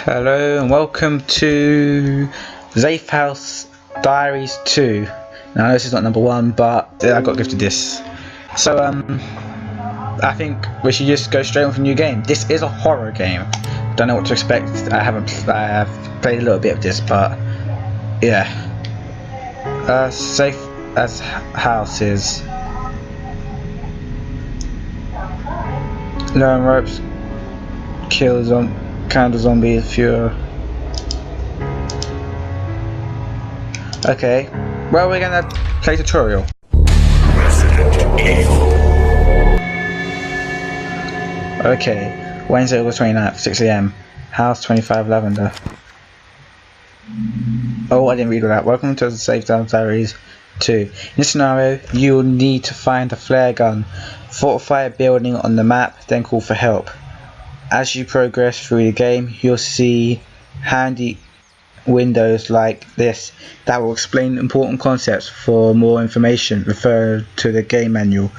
Hello and welcome to Zafehouse Diaries 2. Now this is not number 1, but I got gifted this. So I think we should just go straight on with a new game. This is a horror game. Don't know what to expect. I have played a little bit of this, but yeah. Safe as houses. Learn ropes. Kill counter zombies. Fewer. Okay. Well, we're gonna play tutorial. Okay. Wednesday, August 29th, 6 AM. House 25 Lavender. Oh, I didn't read all that. Welcome to the Zafehouse Diaries 2. In this scenario, you'll need to find a flare gun, fortify a building on the map, then call for help. As you progress through the game, you'll see handy windows like this that will explain important concepts. For more information, refer to the game manual.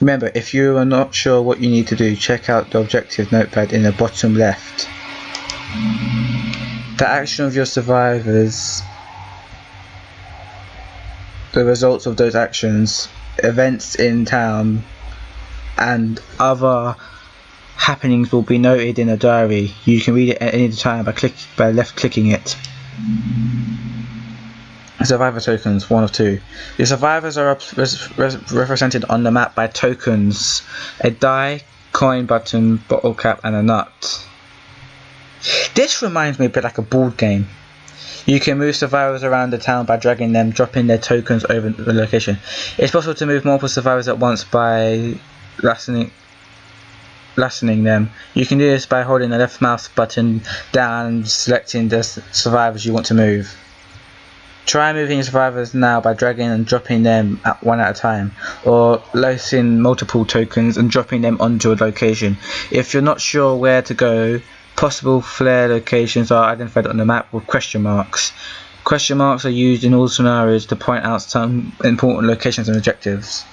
Remember, if you are not sure what you need to do, check out the objective notepad in the bottom left. The action of your survivors, the results of those actions, events in town, and other happenings will be noted in a diary. You can read it at any time by left clicking it. Survivor tokens, 1 of 2. The survivors are represented on the map by tokens: a die, coin button, bottle cap, and a nut. This reminds me a bit like a board game. You can move survivors around the town by dragging them, dropping their tokens over the location. It's possible to move multiple survivors at once by lassoing them. You can do this by holding the left mouse button down and selecting the survivors you want to move. Try moving survivors now by dragging and dropping them one at a time, or loading multiple tokens and dropping them onto a location. If you're not sure where to go, possible flare locations are identified on the map with question marks. Question marks are used in all scenarios to point out some important locations and objectives.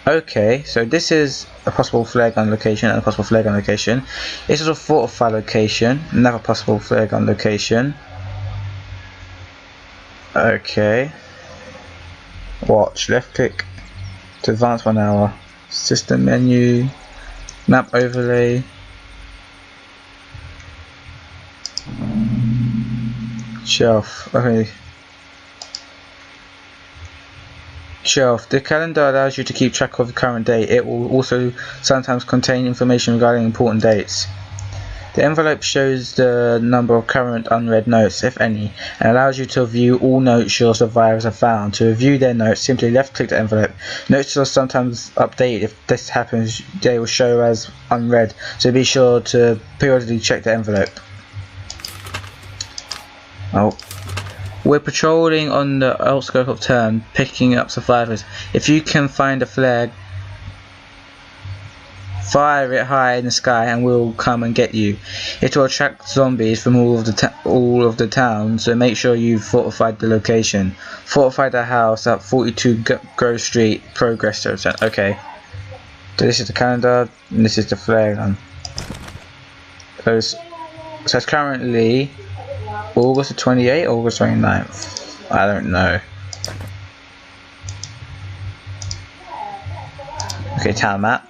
Okay, so this is a possible flare gun location and a possible flare gun location. This is a fortify location, another possible flare gun location. Okay. Watch, left click to advance 1 hour. System menu, map overlay. Shelf, okay. Shelf. The calendar allows you to keep track of the current date. It will also sometimes contain information regarding important dates. The envelope shows the number of current unread notes, if any, and allows you to view all notes your survivors have found. To review their notes, simply left-click the envelope. Notes are sometimes updated. If this happens, they will show as unread, so be sure to periodically check the envelope. Oh. We're patrolling on the outskirts of town, picking up survivors. If you can find a flare, fire it high in the sky and we'll come and get you. It will attract zombies from all of the town, so make sure you've fortified the location. Fortify the house at 42 Grove Street, progress to. Okay. So this is the calendar, and this is the flare gun. So it's currently August the 28th, August 29th. I don't know. Okay, town map.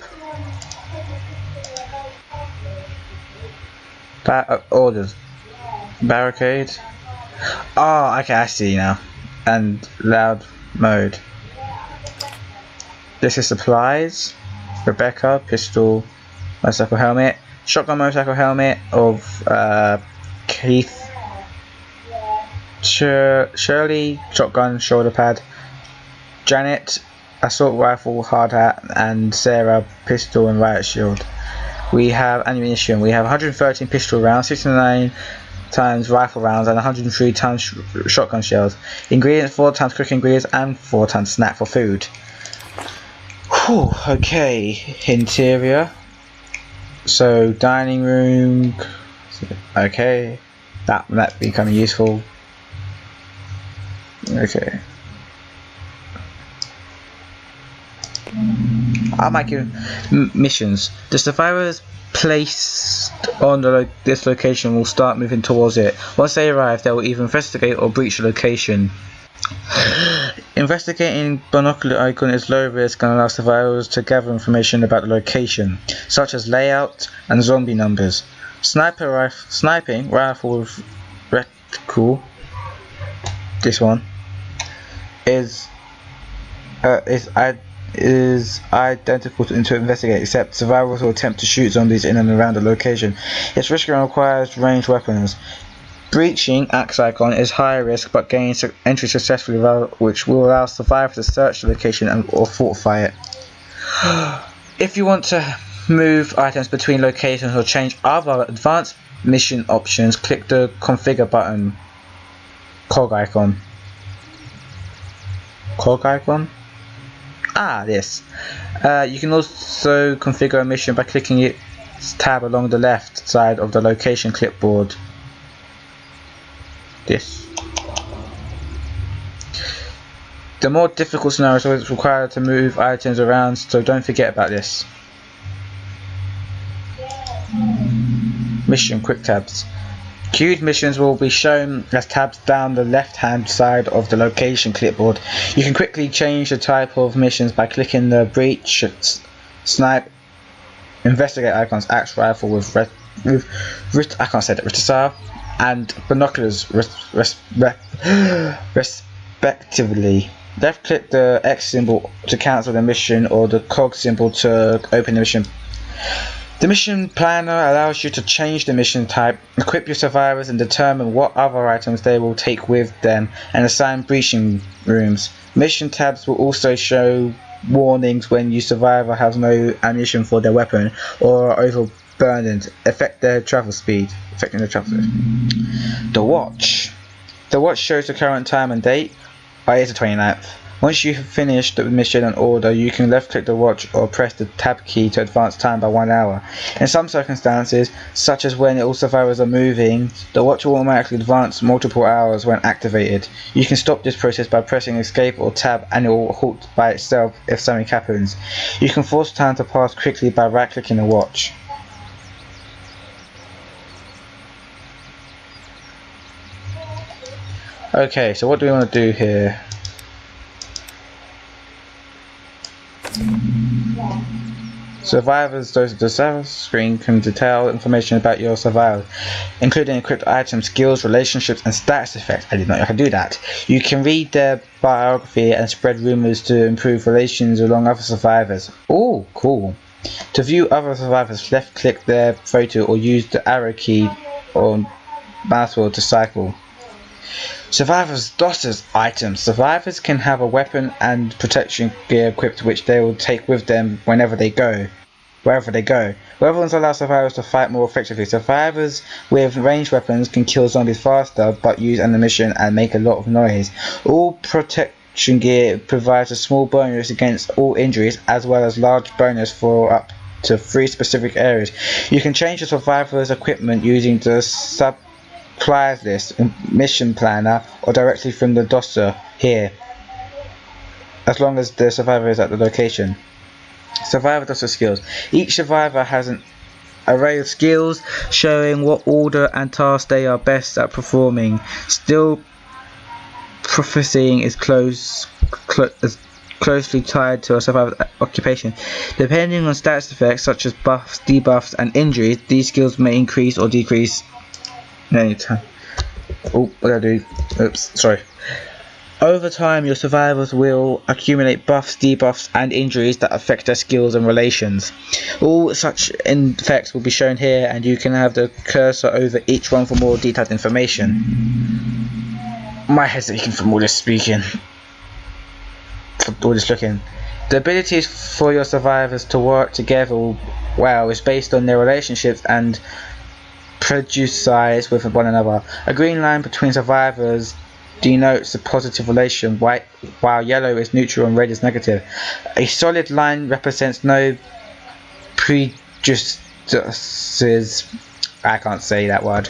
Orders. Barricade. Oh, okay, I see now. And loud mode. This is supplies. Rebecca, pistol, motorcycle helmet. Shotgun motorcycle helmet of Keith. Shirley, shotgun, shoulder pad. Janet, assault rifle, hard hat, and Sarah, pistol and riot shield. We have ammunition. We have 113 pistol rounds, 69 times rifle rounds, and 103 times shotgun shells. Ingredients: 4 times cook ingredients and 4 times snack for food. Whew, okay, interior. So dining room. Okay, that might be kind of useful. Okay. I might give missions. The survivors placed on this location will start moving towards it. Once they arrive, they will either investigate or breach the location. Investigating binocular icon is low risk and allows survivors to gather information about the location, such as layout and zombie numbers. Sniping rifle with reticle, this one, is identical to investigate, except survivors will attempt to shoot zombies in and around the location. Its risky and requires ranged weapons. Breaching axe icon is high risk but gains entry successfully, which will allow survivors to search the location or fortify it. If you want to move items between locations or change other advanced mission options, click the configure button. Cog icon. This. You can also configure a mission by clicking its tab along the left side of the location clipboard. This. The more difficult scenarios are required to move items around, so don't forget about this. Mission quick tabs. Queued missions will be shown as tabs down the left hand side of the location clipboard. You can quickly change the type of missions by clicking the breach, snipe, investigate icons, axe rifle with retisar and binoculars respectively. Left click the X symbol to cancel the mission or the cog symbol to open the mission. The mission planner allows you to change the mission type, equip your survivors and determine what other items they will take with them, and assign breaching rooms. Mission tabs will also show warnings when your survivor has no ammunition for their weapon or are overburdened, affecting their travel speed. The watch. The watch shows the current time and date. It's the 29th. Once you have finished the mission and order, you can left click the watch or press the tab key to advance time by 1 hour. In some circumstances, such as when all survivors are moving, the watch will automatically advance multiple hours when activated. You can stop this process by pressing escape or tab, and it will halt by itself if something happens. You can force time to pass quickly by right clicking the watch. Okay, so what do we want to do here? Survivors. The survivor screen can detail information about your survivors, including equipped items, skills, relationships, and status effects. I did not know I could do that. You can read their biography and spread rumors to improve relations along other survivors. Oh, cool. To view other survivors, left click their photo or use the arrow key or mouse wheel to cycle. Survivors' DOS's items. Survivors can have a weapon and protection gear equipped which they will take with them wherever they go. Weapons allow survivors to fight more effectively. Survivors with ranged weapons can kill zombies faster but use ammunition and make a lot of noise. All protection gear provides a small bonus against all injuries as well as large bonus for up to 3 specific areas. You can change the survivor's equipment using the supplies list, mission planner, or directly from the DOSer here, as long as the survivor is at the location. Survivor DOSer skills. Each survivor has an array of skills showing what order and task they are best at performing. Still, prophesying is closely tied to a survivor's occupation. Depending on status effects such as buffs, debuffs, and injuries, these skills may increase or decrease anytime. Oh, what did I do? Oops, sorry. Over time, your survivors will accumulate buffs, debuffs, and injuries that affect their skills and relations. All such effects will be shown here, and you can have the cursor over each one for more detailed information. My head's aching from all this speaking. From all this looking. The abilities for your survivors to work together well is based on their relationships and prejudice size with one another. A green line between survivors denotes a positive relation, while yellow is neutral and red is negative. A solid line represents no prejudices. I can't say that word.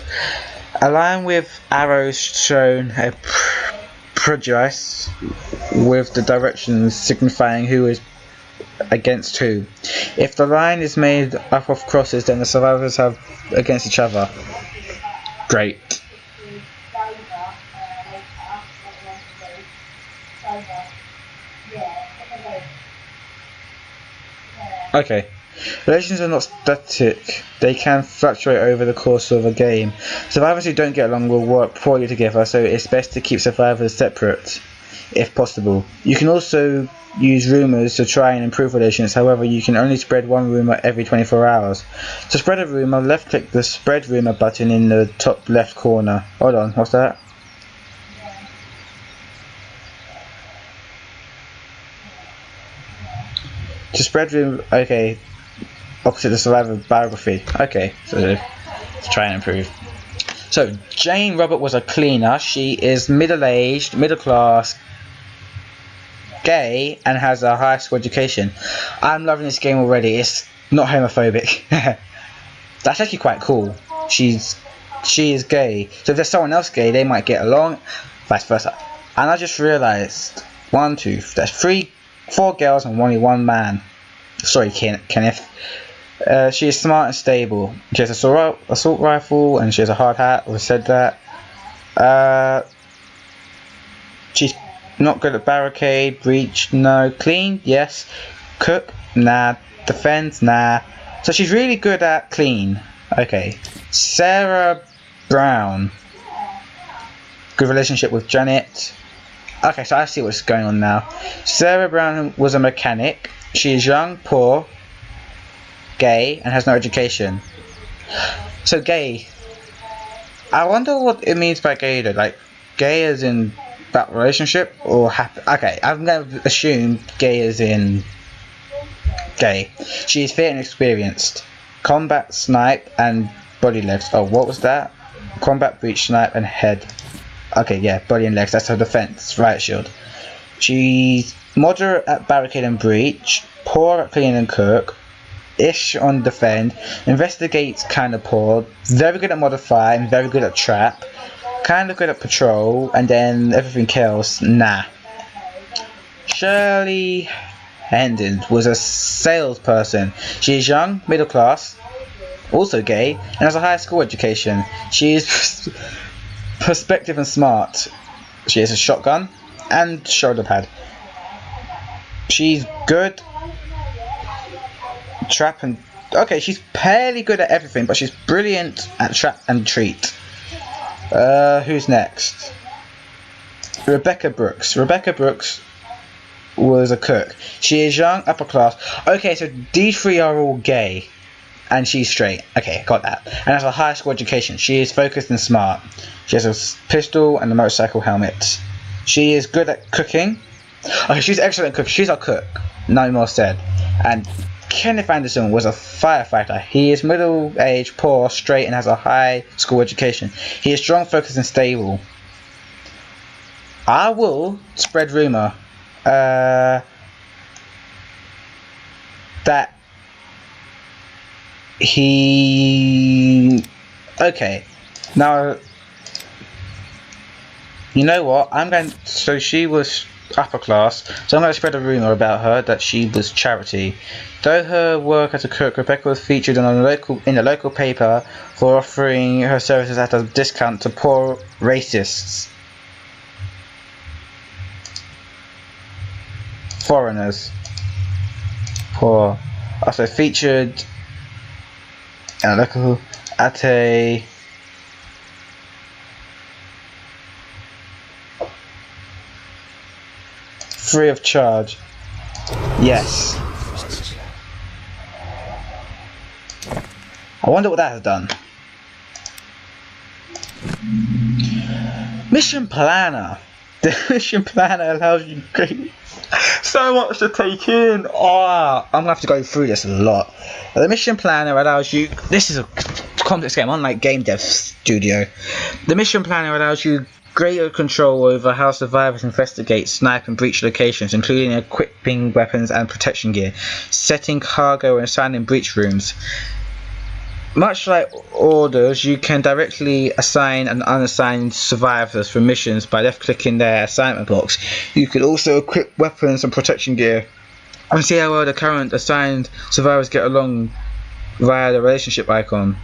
A line with arrows shown a prejudice with the directions signifying who is against who? If the line is made up of crosses, then the survivors have against each other. Great. Okay. Relations are not static. They can fluctuate over the course of a game. Survivors who don't get along will work poorly together, so it's best to keep survivors separate, if possible. You can also use rumours to try and improve relations, however you can only spread one rumour every 24 hours. To spread a rumour, left click the spread rumour button in the top left corner. Hold on, what's that? To spread rumour, okay, opposite the survivor biography. Okay, so let's try and improve. So, Jane Robert was a cleaner. She is middle-aged, middle-class, gay, and has a high school education. I'm loving this game already. It's not homophobic. That's actually quite cool. She is gay. So if there's someone else gay, they might get along. Vice versa. And I just realised, there's 4 girls and only 1 man. Sorry, Kenneth. She is smart and stable. She has an assault rifle and she has a hard hat. We said that. She's not good at barricade, breach, no. Clean, yes. Cook, nah. Defend, nah. So she's really good at clean. Okay. Sarah Brown. Good relationship with Janet. Okay, so I see what's going on now. Sarah Brown was a mechanic. She is young, poor, gay, and has no education. So gay. I wonder what it means by gay though. Like, gay as in that relationship or happy? Okay, I'm going to assume gay as in gay. She is fit and experienced. Combat, snipe, and body legs. Oh, what was that? Combat, breach, snipe, and head. Okay, yeah, body and legs. That's her defense. Riot shield. She's moderate at barricade and breach. Poor at clean and cook. Ish on defend. Investigates kind of poor. Very good at modify and very good at trap. Kind of good at patrol, and then everything else, nah. Shirley Hendon was a salesperson. She is young, middle class, also gay, and has a high school education. She is perspective and smart. She has a shotgun and shoulder pad. She's good. Trap and... Okay, she's fairly good at everything, but she's brilliant at trap and treat. Who's next? Rebecca Brooks. Rebecca Brooks was a cook. She is young, upper class. Okay, so these 3 are all gay. And she's straight. Okay, got that. And has a high school education. She is focused and smart. She has a pistol and a motorcycle helmet. She is good at cooking. Okay, she's excellent at cooking. She's our cook. No more said. And Kenneth Anderson was a firefighter. He is middle-aged, poor, straight, and has a high school education. He is strong, focused, and stable. I will spread rumor that he... Okay. Now, you know what? So she was upper class, so I'm going to spread a rumour about her that she was charity. Though her work as a cook, Rebecca was featured in a local paper for offering her services at a discount to poor racists. Foreigners. Poor. Also featured in a local at a free of charge. Yes. I wonder what that has done. Mission Planner. The Mission Planner allows you so much to take in. Oh, I'm gonna have to go through this a lot. The Mission Planner allows you. This is a complex game, unlike Game Dev Studio. The Mission Planner allows you greater control over how survivors investigate, snipe, and breach locations, including equipping weapons and protection gear, setting cargo, and assigning breach rooms. Much like orders, you can directly assign and unassigned survivors for missions by left-clicking their assignment box. You can also equip weapons and protection gear And see how well the current assigned survivors get along via the relationship icon.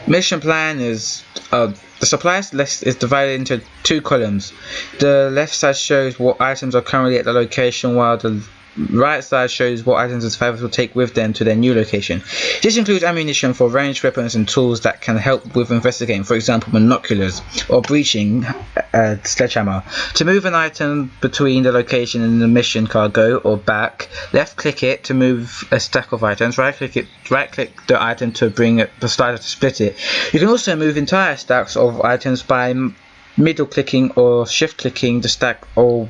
Mission plan is the supplies list is divided into 2 columns. The left side shows what items are currently at the location, while the right side shows what items the survivors will take with them to their new location. This includes ammunition for ranged weapons and tools that can help with investigating, for example binoculars or breaching a sledgehammer. To move an item between the location and the mission cargo or back, left click it to move a stack of items, right click the item to bring the slider to split it. You can also move entire stacks of items by middle clicking or shift clicking the stack, or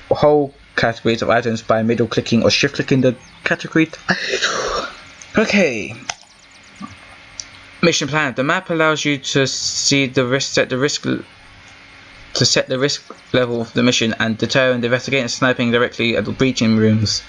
whole categories of items by middle clicking or shift clicking the category. Okay. Mission plan. The map allows you to see the risk, set the risk level of the mission and determine the investigating and sniping directly at the breaching rooms.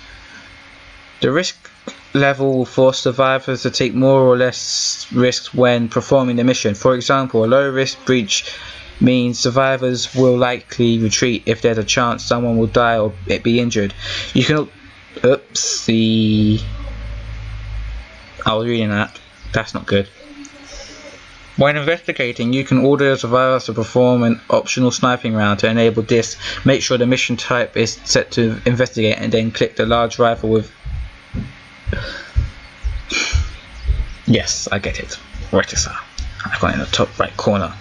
The risk level will force survivors to take more or less risks when performing the mission. For example, a low risk breach means survivors will likely retreat if there's a chance someone will die or be injured. You can... Oopsie. I was reading that. That's not good. When investigating, you can order the survivors to perform an optional sniping round. To enable this, make sure the mission type is set to investigate and then click the large rifle with... Yes, I get it. Right, sir. I've got it in the top right corner.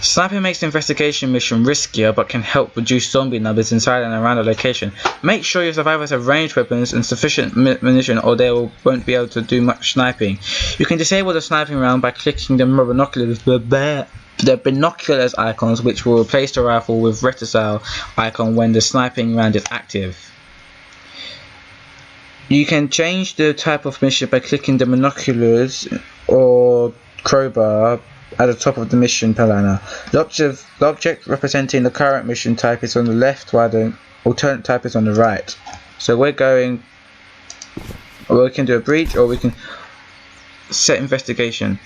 Sniping makes the investigation mission riskier but can help reduce zombie numbers inside and around the location. Make sure your survivors have ranged weapons and sufficient munition, or they won't be able to do much sniping. You can disable the sniping round by clicking the binoculars icons, which will replace the rifle with reticule icon when the sniping round is active. You can change the type of mission by clicking the binoculars or crowbar at the top of the mission planner. The object representing the current mission type is on the left, while the alternate type is on the right. So we can do a breach, or we can set investigation.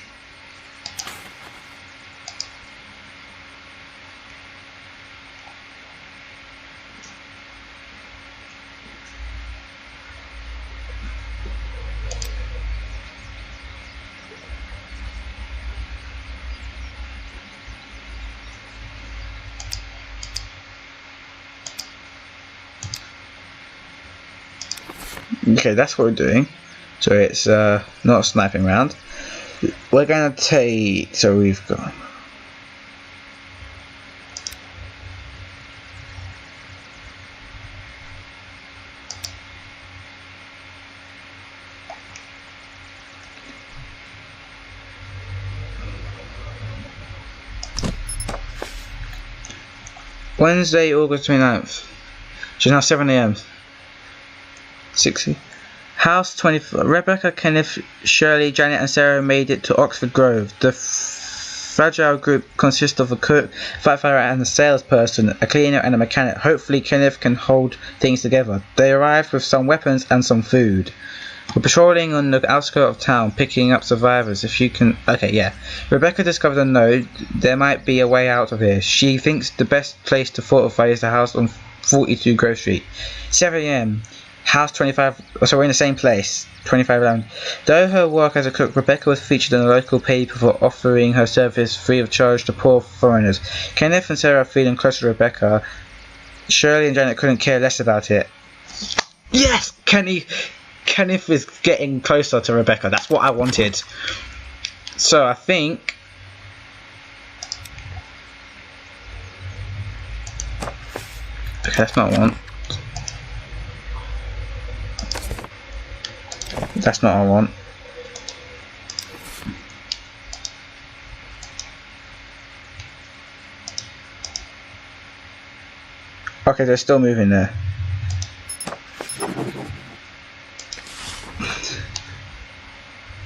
Okay, that's what we're doing. So it's not a sniping round. We're going to take... So we've got... Wednesday, August 29th. She's now 7 AM. 60. House 24. Rebecca, Kenneth, Shirley, Janet and Sarah made it to Oxford Grove. The fragile group consists of a cook, firefighter and a salesperson, a cleaner and a mechanic. Hopefully Kenneth can hold things together. They arrived with some weapons and some food. We're patrolling on the outskirts of town, picking up survivors. If you can... Okay, yeah. Rebecca discovered a note. There might be a way out of here. She thinks the best place to fortify is the house on 42 Grove Street. 7 AM. House 25, so we're in the same place, 25 around. Though her work as a cook, Rebecca was featured in a local paper for offering her service free of charge to poor foreigners. Kenneth and Sarah are feeling close to Rebecca. Shirley and Janet couldn't care less about it. Yes! Kenneth is getting closer to Rebecca. That's what I wanted. So I think... Okay, that's not one. That's not what I want. Okay, they're still moving there.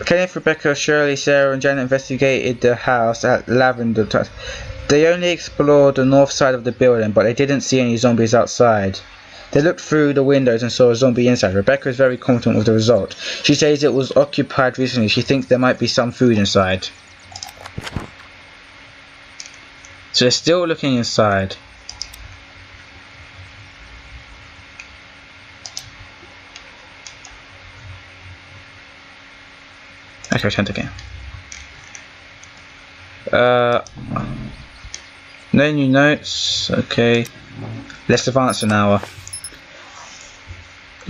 Kenneth, Rebecca, Shirley, Sarah and Janet investigated the house at Lavender. They only explored the north side of the building, but they didn't see any zombies outside. They looked through the windows and saw a zombie inside. Rebecca is very confident with the result. She says it was occupied recently. She thinks there might be some food inside. So they're still looking inside. Okay, returned again. No new notes. Okay. Let's advance an hour.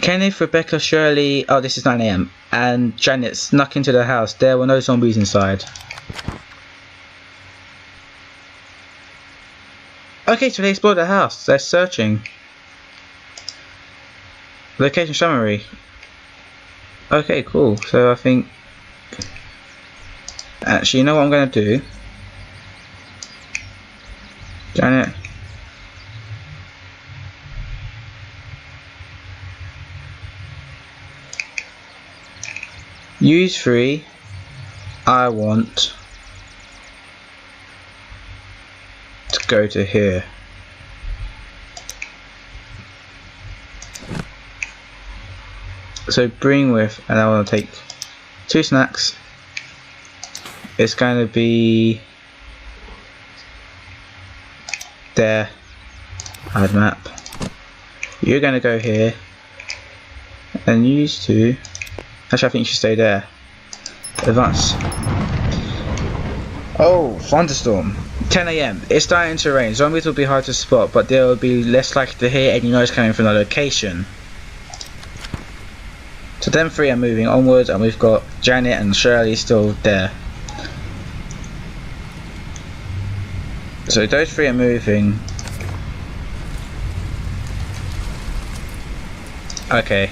Kenneth, Rebecca, Shirley. Oh, this is 9 AM. And Janet snuck into the house. There were no zombies inside. Okay, so they explored the house. They're searching. Location summary. Okay, cool. So I think... Actually, you know what I'm going to do? Janet. Use 3. I want to go to here. So bring with, and I want to take 2 snacks. It's going to be there. Add map. You're going to go here and use 2. Actually, I think you should stay there. Advance. Oh, thunderstorm. 10 AM. It's starting to rain. Zombies will be hard to spot, but they will be less likely to hear any noise coming from the location. So them 3 are moving onwards, and we've got Janet and Shirley still there. So those 3 are moving. Okay.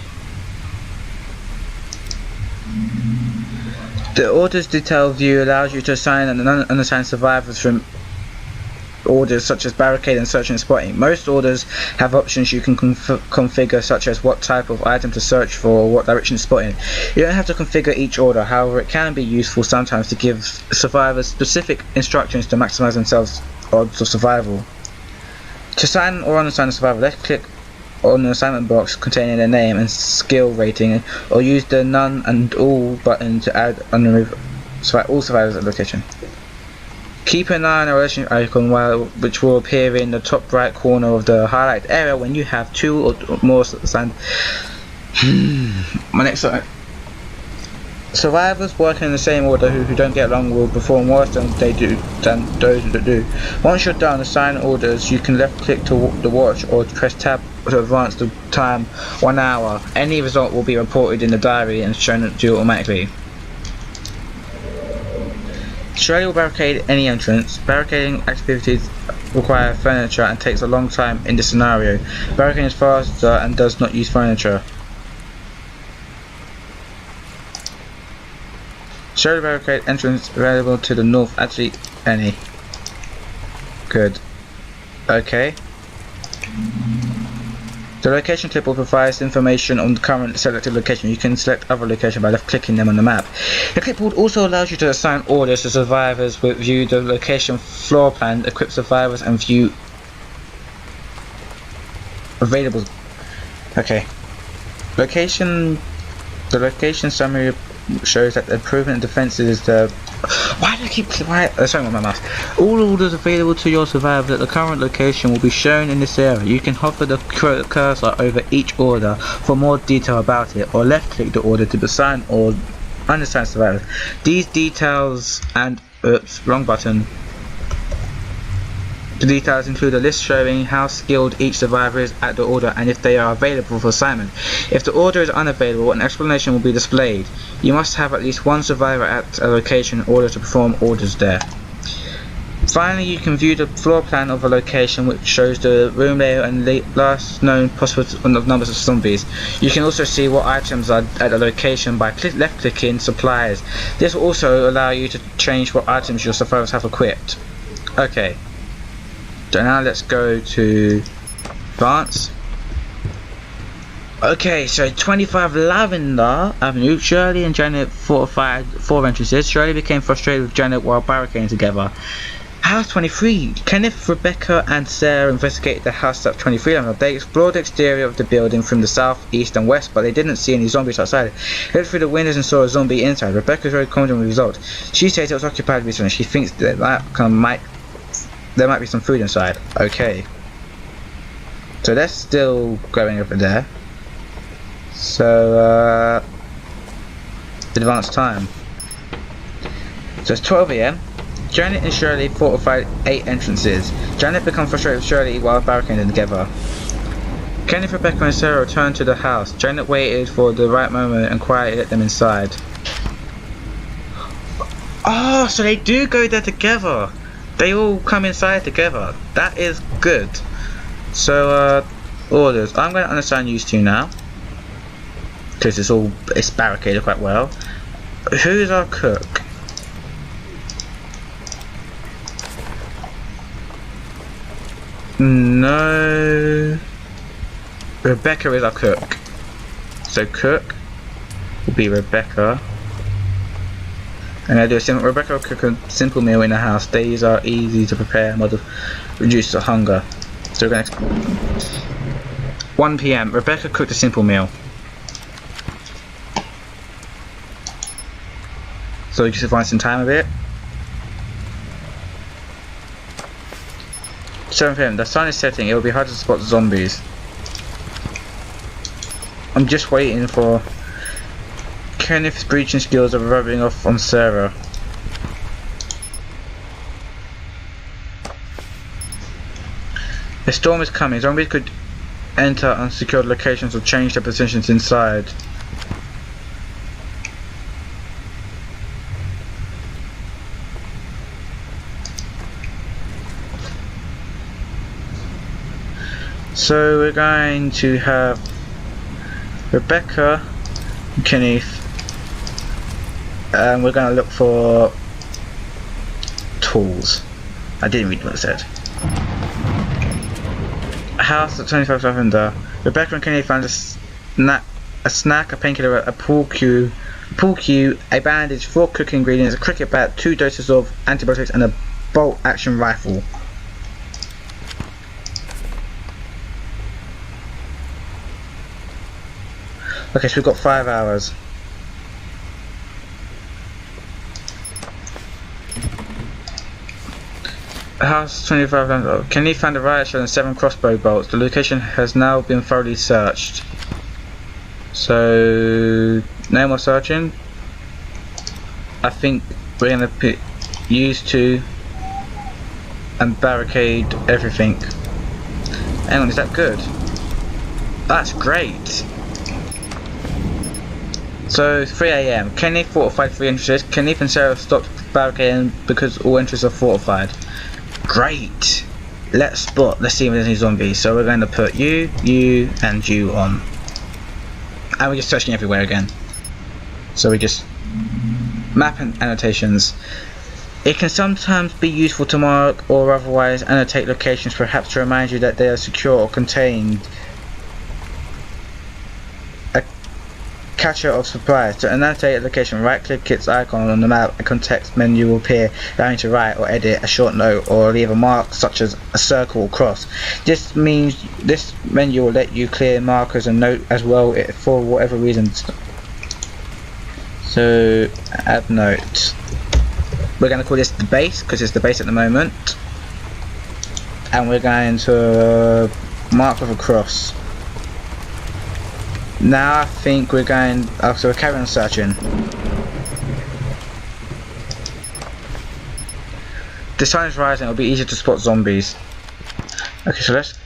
The orders detail view allows you to assign and unassigned survivors from orders such as barricade and search and spotting. Most orders have options you can configure, such as what type of item to search for or what direction to spot in. You don't have to configure each order, however it can be useful sometimes to give survivors specific instructions to maximize themselves odds of survival. To assign or unassign a survivor, left click on the assignment box containing their name and skill rating, or use the none and all button to add and remove all survivors at the location. Keep an eye on the relationship icon which will appear in the top right corner of the highlight area when you have 2 or more assigned. My next slide. Survivors working in the same order who don't get along will perform worse than those that do. Once you're done, assign orders. You can left click to the watch or press tab to advance the time 1 hour. Any result will be reported in the diary and shown to you automatically. Shirley will barricade any entrance. Barricading activities require furniture and takes a long time in this scenario. Barricading is faster and does not use furniture. Shirley barricade entrance available to the north. Actually, any. Good. Okay. The location clip will provide information on the current selected location. You can select other location by left clicking them on the map. The clipboard also allows you to assign orders to survivors, view the location floor plan, equip survivors, and view available. Okay. The location summary shows that the improvement in defenses is the... Why do I keep... sorry, my mouse. All orders available to your survivors at the current location will be shown in this area. You can hover the cursor over each order for more detail about it, or left click the order to assign or unassign survivors. These details and... Oops, wrong button. The details include a list showing how skilled each survivor is at the order and if they are available for assignment. If the order is unavailable, an explanation will be displayed. You must have at least 1 survivor at a location in order to perform orders there. Finally, you can view the floor plan of a location which shows the room layout and last known possible numbers of zombies. You can also see what items are at the location by left clicking supplies. This will also allow you to change what items your survivors have equipped. Okay. So now let's go to advance. Okay, so 25 Lavender Avenue. Shirley and Janet fortified 4 entrances. Shirley became frustrated with Janet while barricading together. House 23. Kenneth, Rebecca and Sarah investigated the house at 23 Lavender. They explored the exterior of the building from the south, east and west, but they didn't see any zombies outside. They looked through the windows and saw a zombie inside. Rebecca was very confident with the result. She says it was occupied recently. She thinks that might there might be some food inside. Okay. So they're still going over there. So, advanced time. So it's 12 AM. Janet and Shirley fortified 8 entrances. Janet becomes frustrated with Shirley while barricading together. Kenneth, Rebecca and Sarah returned to the house. Janet waited for the right moment and quietly let them inside. Oh, so they do go there together. They all come inside together. That is good. So, orders. I'm going to understand these two now. Because it's barricaded quite well. Who's our cook? No. Rebecca is our cook. So cook will be Rebecca. And I do a simple. Rebecca will cook a simple meal in the house. These are easy to prepare and will reduce the hunger. So we're going to 1 PM. Rebecca cooked a simple meal. So we just find some time of it. 7 PM. The sun is setting. It will be hard to spot zombies. I'm just waiting for Kenneth's breaching skills are rubbing off on Sarah. A storm is coming. Zombies could enter unsecured locations or change their positions inside. So we're going to have Rebecca and Kenneth, and we're going to look for tools. I didn't read what it said. House at 25 Lavender. Rebecca and Kenneth found a snack, a painkiller, a pool cue, a bandage, 4 cooking ingredients, a cricket bat, 2 doses of antibiotics, and a bolt action rifle. Okay, so we've got 5 hours. House 25. Kenny found a riot shield and 7 crossbow bolts. The location has now been thoroughly searched. So no more searching. I think we're gonna put use to and barricade everything. Hang on, is that good? That's great. So 3 AM. Kenneth fortified 3 entrances. Kenneth and Sarah stopped barricading because all entrances are fortified. Great. Let's see if there's any zombies. So we're going to put you, and you on. And we're just searching everywhere again. So we just map and annotations. It can sometimes be useful to mark or otherwise annotate locations, perhaps to remind you that they are secure or contained. Catcher of supplies. To annotate a location, right click its icon on the map. A context menu will appear, allowing you to write or edit a short note or leave a mark such as a circle or cross. This means this menu will let you clear markers and note as well for whatever reasons. So add note. We're going to call this the base because it's the base at the moment, and we're going to mark with a cross. Now I think we're going, so we're carrying on searching. The sun is rising, it'll be easier to spot zombies. Okay, so let's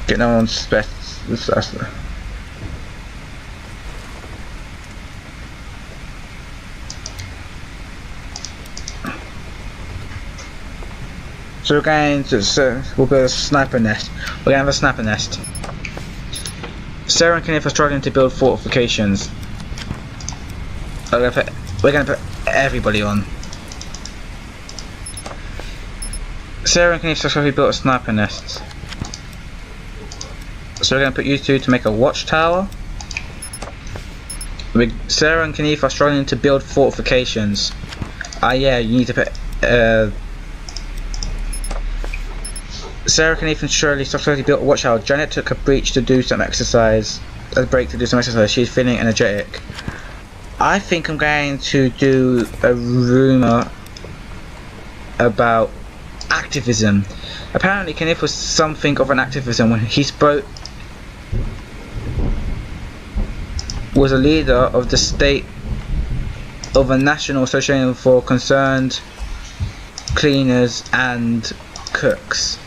get no one's best. So we're going to, we'll build a sniper nest. We're going to have a sniper nest. Sarah and Kenneth are struggling to build fortifications. We're going to put everybody on. Sarah and Kenneth successfully built a sniper nest. So we're going to put you two to make a watchtower. Sarah and Kenneth are struggling to build fortifications. Yeah, you need to put Sarah, Kenneth and Shirley successfully built a watchtower. Janet took a break to do some exercise. She's feeling energetic. I think I'm going to do a rumour about activism. Apparently, Kniff was something of an activism when he spoke. Was a leader of the state of a national association for concerned cleaners and cooks.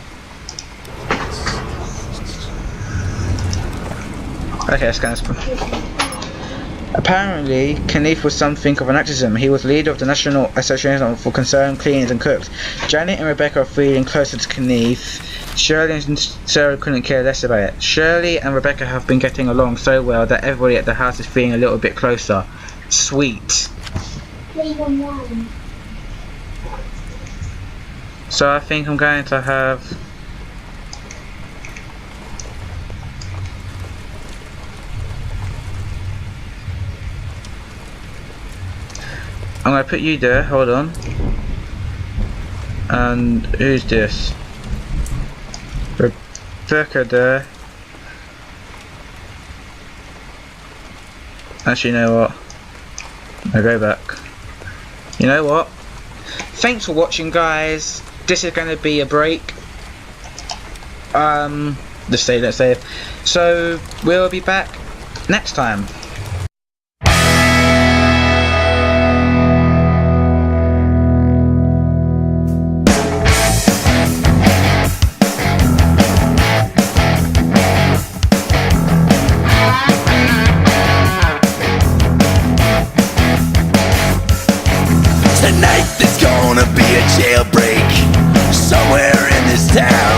Okay, let's go. Apparently, Kniff was something of an activism. He was leader of the National Association for Concerned Cleaners and Cooks. Janet and Rebecca are feeling closer to Kniff. Shirley and Sarah couldn't care less about it. Shirley and Rebecca have been getting along so well that everybody at the house is feeling a little bit closer. Sweet. So I think I'm going to have... I'm going to put you there, hold on. And who's this? Rebecca there. Actually, you know what? I'll go back. You know what? Thanks for watching, guys. This is going to be a break. Let's save. So, we'll be back next time. Tonight there's gonna be a jailbreak somewhere in this town.